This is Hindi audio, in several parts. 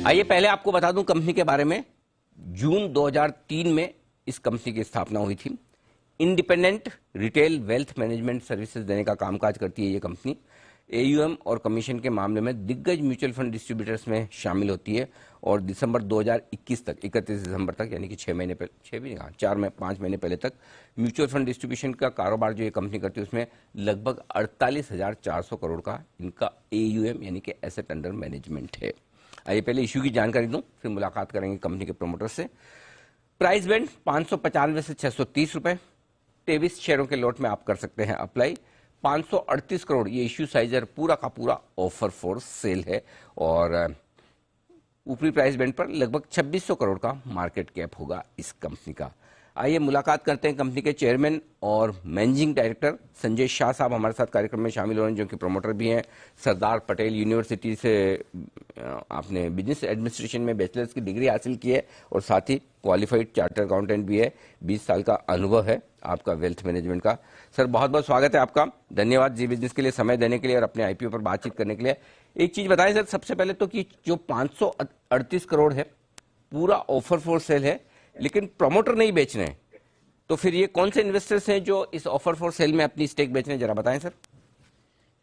आइए पहले आपको बता दूं कंपनी के बारे में। जून 2003 में इस कंपनी की स्थापना हुई थी। Independent retail wealth management services देने का कामकाज करती है ये कंपनी। एयूएम और कमीशन के मामले में दिग्गज म्यूचुअल फंड डिस्ट्रीब्यूटर्स में शामिल होती है और दिसंबर 2021 तक, 31 दिसंबर तक, यानी कि 6 महीने पहले, 6 भी नहीं कहा, 5 महीने पहले तक म्यूचुअल फंड डिस्ट्रीब्यूशन का कारोबार जो ये कंपनी करती है उसमें लगभग 48,400 करोड़ का इनका एयूएम यानी कि एसेट अंडर मैनेजमेंट है। आइए पहले इश्यू की जानकारी दूं, फिर मुलाकात करेंगे कंपनी के प्रमोटर से। प्राइस बैंड 595 से 630 रुपए। 23 शेयरों के लॉट में आप कर सकते हैं अप्लाई। 538 करोड़ ये इश्यू साइज है, पूरा का पूरा ऑफर फॉर सेल है और ऊपरी प्राइस बैंड पर लगभग 2600 करोड़ का मार्केट कैप होगा इस कंपनी का। आइए मुलाकात करते हैं कंपनी के चेयरमैन और मैनेजिंग डायरेक्टर संजय शाह साहब हमारे साथ कार्यक्रम में शामिल हो रहे हैं, जो कि प्रमोटर भी हैं। सरदार पटेल यूनिवर्सिटी से आपने बिजनेस एडमिनिस्ट्रेशन में बैचलर्स की डिग्री हासिल की है और साथ ही क्वालिफाइड चार्टर अकाउंटेंट भी है। 20 साल का अनुभव है आपका वेल्थ मैनेजमेंट का। सर बहुत बहुत स्वागत है आपका। धन्यवाद जी बिजनेस के लिए समय देने के लिए और अपने आईपीओ पर बातचीत करने के लिए। एक चीज बताएं सर सबसे पहले तो कि जो 538 करोड़ है पूरा ऑफर फॉर सेल है, लेकिन प्रमोटर नहीं बेच रहे हैं, तो फिर ये कौन से इन्वेस्टर्स हैं जो इस ऑफर फॉर सेल में अपनी स्टेक बेच रहे हैं, जरा बताएं सर।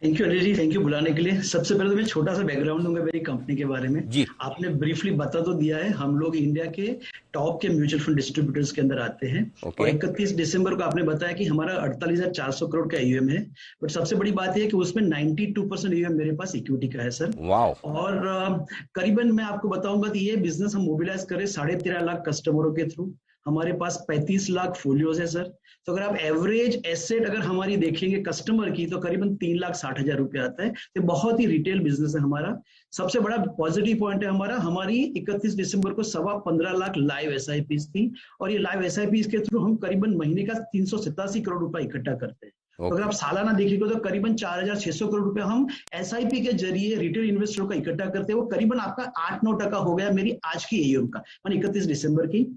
Thank you Anil ji, thank you बुलाने के लिए। सबसे पहले तो मैं छोटा सा बैकग्राउंड दूंगा मेरी कंपनी के बारे में जी। आपने ब्रीफली बता तो दिया है, हम लोग इंडिया के टॉप के म्यूचुअल फंड डिस्ट्रीब्यूटर्स के अंदर आते हैं। और 31 दिसंबर को आपने बताया कि हमारा 48,400 करोड़ का ईयूएम है, बट सबसे बड़ी बात यह है कि उसमें 92% ईयूएम मेरे पास इक्विटी का है सर। वाह। और करीबन मैं आपको बताऊंगा कि ये बिजनेस हम मोबिलाइज करें 13.5 लाख कस्टमरों के थ्रू। हमारे पास 35 लाख फोलियोज है सर। तो अगर आप एवरेज एसेट अगर हमारी देखेंगे कस्टमर की तो करीबन 3,60,000 रुपए आता है। तो बहुत ही रिटेल बिजनेस है हमारा। सबसे बड़ा पॉजिटिव पॉइंट है हमारी 31 दिसंबर को 15.25 लाख लाइव एसआईपीज थी और ये लाइव एसआईपीज के थ्रू हम करीबन महीने का 387 करोड़ रुपए इकट्ठा करते हैं। तो अगर आप सालाना देखिएगा तो करीबन 4,600 करोड़ रुपए हम एसआईपी के जरिए रिटेल इन्वेस्टरों का इकट्ठा करते हैं। वो करीबन आपका 8-9% हो गया मेरी आज की एयूएम का, मान 31 दिसंबर की।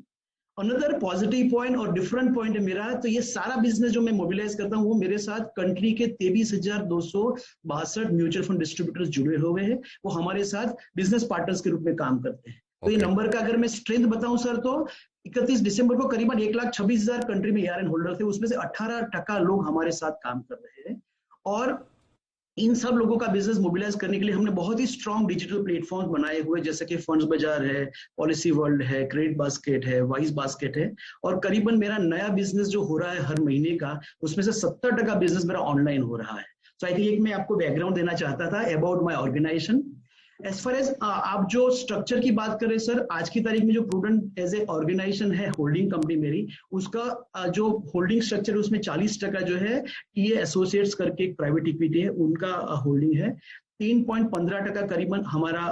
अनदर पॉजिटिव पॉइंट और डिफरेंट पॉइंट है मेरा, तो ये सारा बिजनेस जो मैं मोबिलाइज करता हूँ वो मेरे साथ कंट्री के 23,262 म्यूचुअल फंड डिस्ट्रीब्यूटर्स जुड़े हुए हैं। वो हमारे साथ बिजनेस पार्टनर्स के रूप में काम करते हैं। तो ये नंबर का अगर मैं स्ट्रेंथ बताऊं सर तो 31 दिसंबर को करीबन 1,26,000 कंट्री में ARN होल्डर थे, उसमें से 18% लोग हमारे साथ काम कर रहे हैं। और इन सब लोगों का बिजनेस मोबिलाइज करने के लिए हमने बहुत ही स्ट्रॉन्ग डिजिटल प्लेटफॉर्म्स बनाए हुए, जैसे कि फंड्स बाजार है, पॉलिसी वर्ल्ड है, क्रेडिट बास्केट है, वाइज बास्केट है। और करीबन मेरा नया बिजनेस जो हो रहा है हर महीने का, उसमें से 70% बिजनेस मेरा ऑनलाइन हो रहा है। तो आई थिंक एक मैं आपको बैकग्राउंड देना चाहता था about my organisation. As far as आप जो स्ट्रक्चर की बात करें सर, आज की तारीख में जो प्रूडेंट एज ए ऑर्गेनाइजेशन है, होल्डिंग कंपनी मेरी, उसका जो होल्डिंग स्ट्रक्चर है उसमें 40% जो है टीए एसोसिएट्स करके एक प्राइवेट इक्विटी है, उनका होल्डिंग है। 3.15% करीबन हमारा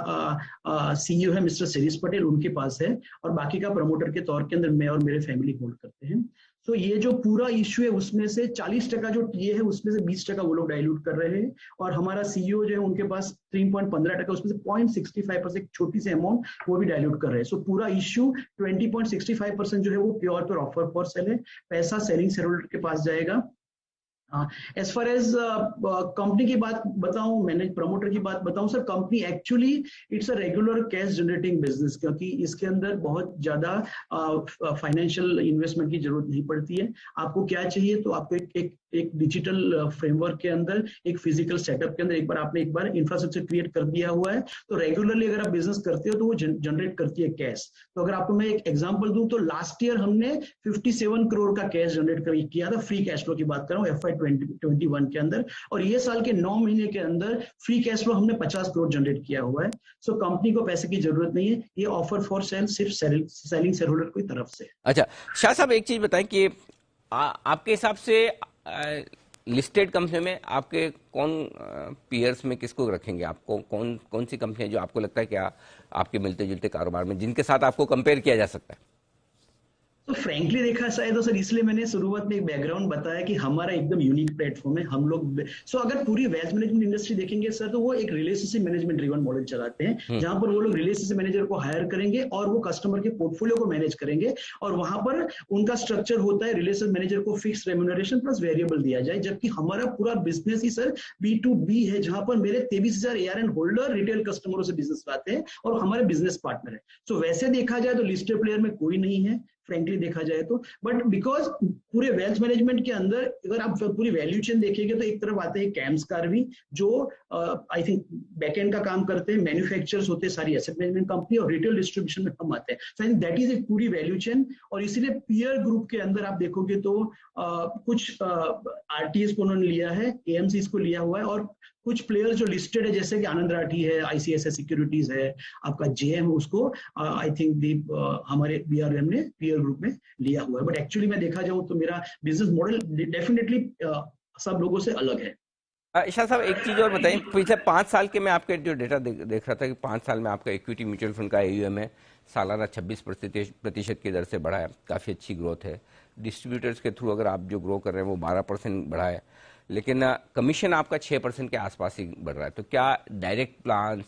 सीईओ है मिस्टर शिरीष पटेल, उनके पास है। और बाकी का प्रमोटर के तौर के अंदर मैं और मेरे फैमिली होल्ड करते हैं। तो ये जो पूरा इश्यू है उसमें से 40% जो टीए है उसमें से 20% वो लोग डाइल्यूट कर रहे हैं। और हमारा सीईओ जो है उनके पास 3.15%, उसमें से 0.65% छोटी सी अमाउंट वो भी डाइल्यूट कर रहे हैं। सो पूरा इश्यू 20.65% जो है वो प्योर पर ऑफर फॉर सेल है। पैसा सेलिंग शेयर होल्डर के पास जाएगा। एज फार एज कंपनी की बात बताऊं, मैंने प्रमोटर की बात बताऊं sir, company actually it's a regular cash generating business, क्योंकि इसके अंदर बहुत ज्यादा फाइनेंशियल इन्वेस्टमेंट की जरूरत नहीं पड़ती है। आपको क्या चाहिए तो आपको एक डिजिटल फ्रेमवर्क के अंदर, एक फिजिकल सेटअप के अंदर एक बार इंफ्रास्ट्रक्चर क्रिएट कर दिया हुआ है, तो रेगुलरली अगर आप बिजनेस करते हो तो वो जनरेट करती है कैश। तो अगर आपको मैं एक एग्जांपल दूं तो लास्ट ईयर हमने 57 करोड़ का कैश जनरेट किया था। फ्री कैश फ्लो की बात कर रहा हूँ, FY21 के अंदर। और ये साल के 9 महीने के अंदर फ्री कैश फ्लो हमने 50 करोड़ जनरेट किया हुआ है। सो कंपनी को पैसे की जरूरत नहीं है, ये ऑफर फॉर सेल सिर्फ सेलिंग शेयर होल्डर की तरफ से। अच्छा शाह साहब, एक चीज बताएं कि आपके हिसाब से लिस्टेड कंपनी में आपके कौन पीयर्स में किसको रखेंगे? आपको कौन सी कंपनी है जो आपको लगता है कि आपके मिलते जुलते कारोबार में जिनके साथ आपको कंपेयर किया जा सकता है? तो फ्रैंकली देखा शायद तो सर, इसलिए मैंने शुरुआत में एक बैकग्राउंड बताया कि हमारा एकदम यूनिक प्लेटफॉर्म है। हम लोग अगर पूरी वेल्थ मैनेजमेंट इंडस्ट्री देखेंगे सर, तो वो एक रिलेशनशिप मैनेजमेंट ड्रिवन मॉडल चलाते हैं, जहां पर वो लोग रिलेशनशिप मैनेजर को हायर करेंगे और वो कस्टमर के पोर्टफोलियो को मैनेज करेंगे, और वहां पर उनका स्ट्रक्चर होता है रिलेशनशिप मैनेजर को फिक्स रेम्यूनरेशन प्लस वेरिएबल दिया जाए। जबकि हमारा पूरा बिजनेस ही सर B2B है, जहां पर मेरे 23,000 ARN होल्डर रिटेल कस्टमरों से बिजनेस लाते हैं और हमारे बिजनेस पार्टनर है। सो वैसे देखा जाए तो लिस्टेड प्लेयर में कोई नहीं है फ्रेंकली देखा जाए तो। बट बिकॉज पूरे वेल्थ मैनेजमेंट के अंदर अगर आप पूरी वैल्यू चेन देखेंगे तो एक तरफ आते हैं कैम्सकार भी, जो आई थिंक बैकएंड का काम करते हैं, मैन्युफैक्चरर्स होते हैं सारी एसेट मैनेजमेंट कंपनी, और रिटेल डिस्ट्रीब्यूशन में हम आते हैं। सो आई थिंक दैट इज एक पूरी वैल्यू चेन। और इसीलिए पीयर ग्रुप के अंदर आप देखोगे तो कुछ आरटीएस को उन्होंने लिया है, एएमसीज को लिया हुआ है, और कुछ प्लेयर्स जो लिस्टेड है जैसे कि आनंद राठी है, आईसीआईसीआई सिक्योरिटीज है, आपका जेएम, उसको आई थिंक हमारे बीआरएम ने पीयर ग्रुप में लिया हुआ है। बट एक्चुअली मैं देखा जाऊं तो मेरा बिजनेस मॉडल डेफिनेटली सब लोगों से अलग है। शाह साहब, एक चीज और बताइए, पिछले 5 साल के मैं आपके जो डेटा देख रहा था कि 5 साल में आपका इक्विटी म्यूचुअल फंड का AUM है सालाना 26% की दर से बढ़ा है, काफ़ी अच्छी ग्रोथ है। डिस्ट्रीब्यूटर्स के थ्रू अगर आप जो ग्रो कर रहे हैं वो 12% बढ़ा है, लेकिन कमीशन आपका 6% के आसपास ही बढ़ रहा है। तो क्या डायरेक्ट प्लान्स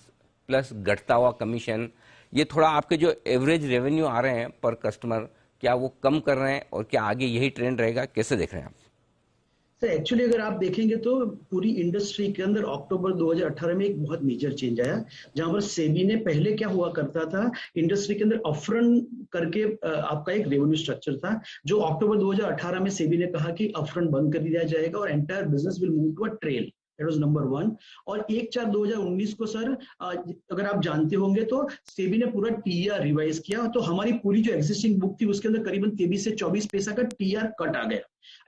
प्लस घटता हुआ कमीशन, ये थोड़ा आपके जो एवरेज रेवेन्यू आ रहे हैं पर कस्टमर, क्या वो कम कर रहे हैं, और क्या आगे यही ट्रेंड रहेगा, कैसे देख रहे हैं आप? सर एक्चुअली अगर आप देखेंगे तो पूरी इंडस्ट्री के अंदर अक्टूबर 2018 में एक बहुत मेजर चेंज आया, जहां पर सेबी ने, पहले क्या हुआ करता था इंडस्ट्री के अंदर, अपफ्रंट करके आपका एक रेवेन्यू स्ट्रक्चर था, जो अक्टूबर 2018 में सेबी ने कहा कि अपफ्रंट बंद कर दिया जाएगा और entire business will move to a trail. That was number 1। और 1/4/2019 को सर अगर आप जानते होंगे तो सेबी ने पूरा टीआर रिवाइज किया, तो हमारी पूरी जो एग्जिस्टिंग बुक थी उसके अंदर करीबन 23 से 24 पैसा का टीआर कट आ गया।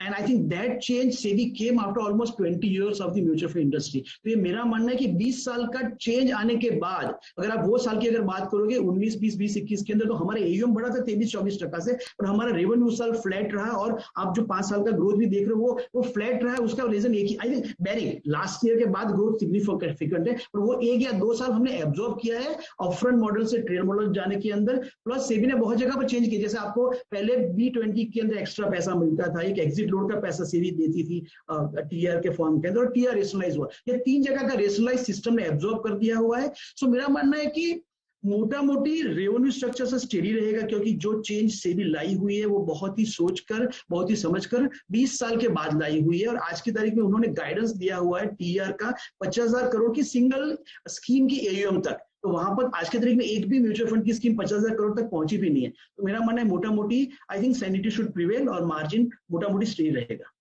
And I think that change SEBI came after almost 20 years of the mutual fund industry. तो ये मेरा मानना है कि 20 साल का चेंज आने के बाद, अगर आप वो साल की अगर बात करोगे 19, 20, 20, 21 के अंदर, तो हमारे AUM बढ़ा था 23-24% से, और हमारा रेवेन्यू साल फ्लैट रहा। और आप जो 5 साल का ग्रोथ भी देख रहे हो वो फ्लैट रहा है। उसका रीजन एक ही, I think barring last year के बाद ग्रोथ सिग्निफिकेंट है, पर वो 1 या 2 साल हमने एब्जॉर्ब किया है अपफ्रंट मॉडल से ट्रेड मॉडल जाने के अंदर। प्लस सेबी ने बहुत जगह पर चेंज किया, जैसे आपको पहले B20 के अंदर एक्स्ट्रा पैसा मिलता था, एक एग्जिट लोड का पैसा सेबी देती थी टीआर के फॉर्म के अंदर, और टीआर रेशनलाइज हुआ। ये 3 जगह का रेशनलाइज सिस्टम ने एब्जॉर्ब कर दिया हुआ है। सो मेरा मानना है कि मोटा मोटी रेवेन्यू स्ट्रक्चर से स्टेडी रहेगा, क्योंकि जो चेंज सेबी लाई हुई है वो बहुत ही सोचकर, बहुत ही समझकर 20 साल के बाद लाई हुई है। और आज की तारीख में उन्होंने गाइडेंस दिया हुआ है टीआर का 50,000 करोड़ की सिंगल स्कीम की AUM तक। तो वहां पर आज के तारीख में एक भी म्यूचुअल फंड की स्कीम 50,000 करोड़ तक पहुंची भी नहीं है। तो मेरा मानना है मोटा मोटी I think sanity should prevail और मार्जिन मोटा मोटी स्टेडी रहेगा।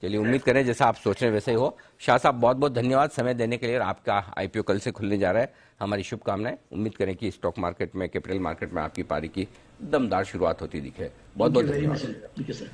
चलिए, उम्मीद करें जैसा आप सोच रहे हैं वैसे ही हो। शाह साहब, बहुत बहुत धन्यवाद समय देने के लिए। आपका IPO कल से खुलने जा रहा है, हमारी शुभकामनाएं। उम्मीद करें कि स्टॉक मार्केट में, कैपिटल मार्केट में आपकी पारी की दमदार शुरुआत होती दिखे। बहुत बहुत धन्यवाद।